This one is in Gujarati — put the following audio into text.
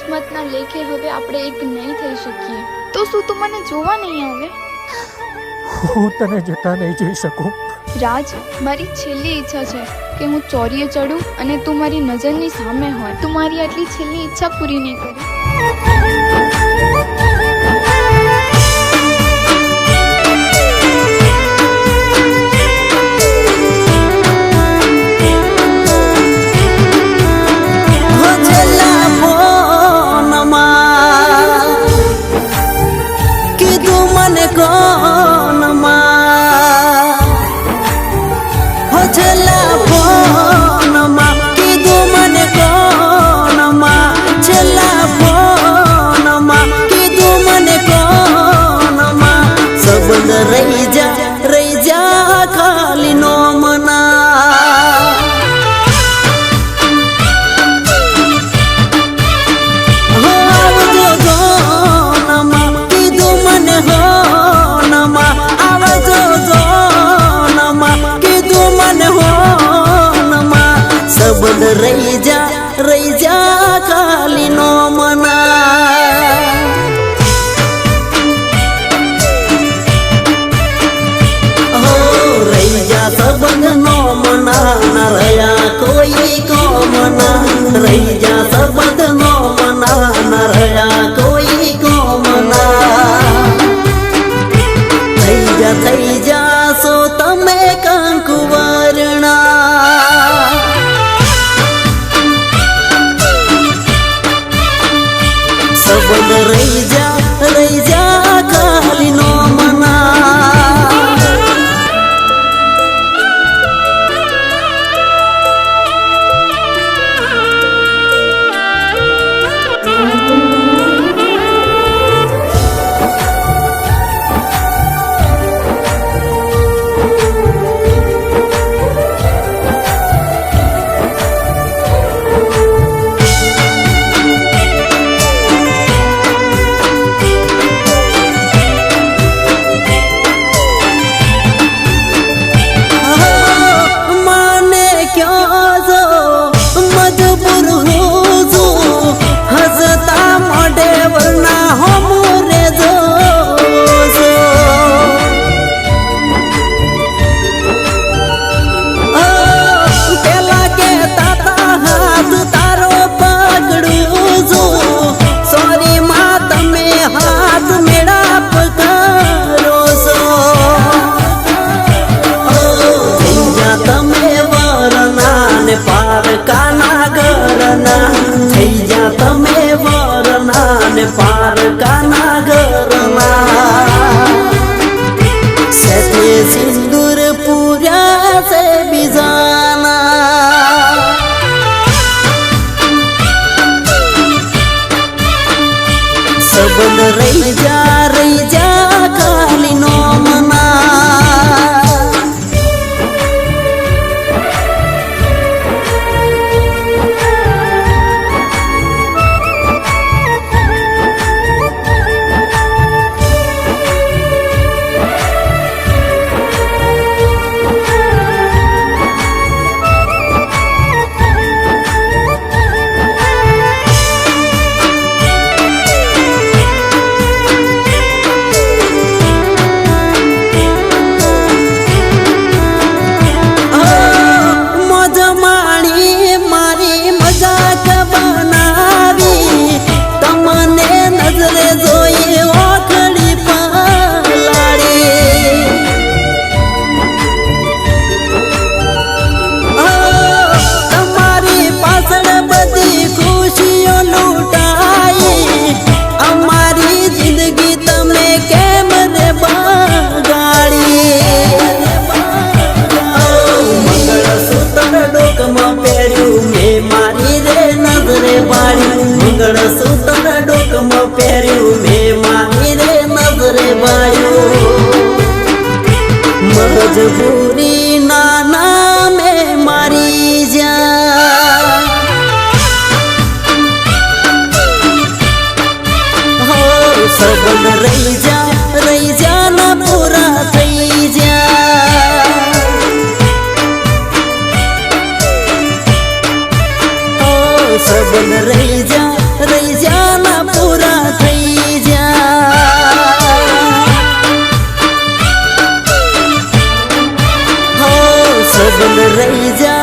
કિસ્મતના લેખે હવે આપણે એક નહીં થઈ શકીએ. તો શું તું મને જોવા નહીં આવે? હું તને જતા નહીં જોઈ શકું. રાજ, મારી છેલ્લી ઈચ્છા છે કે હું ચોરીએ ચડું અને તું મારી નજરની સામે હોય. તું મારી આટલી છેલ્લી ઈચ્છા પૂરી નહીં કરી. રહી જા ખાલી નો મના આવજો જોનમાં કીધું મને હોનમાં આવજો જોનમાં કીધું મને હોનમાં સબદ રહી જા ખાલી નો મના सबंध नो मना न रया कोई को मना रही जा सबंध नो मना न रया कोई को मना થઈ જા સો તમે કંકુ વર્ણા सबंध રહી જા ખાલી નો મના पार काना घरना से सिंदूर पूरा से बिजाना सबंध रही जा खाली नो मना मंगलसूत्र डोकमा પહેર્યું મેં મારી રે નજરે વાળ્યું મજબૂરી ના નામે મારી જા હો सबंध રહી જા ના પૂરા થઈ જા सबंध રહી જા સપના પૂરા થઈ જા હો સંબંધ રહી જા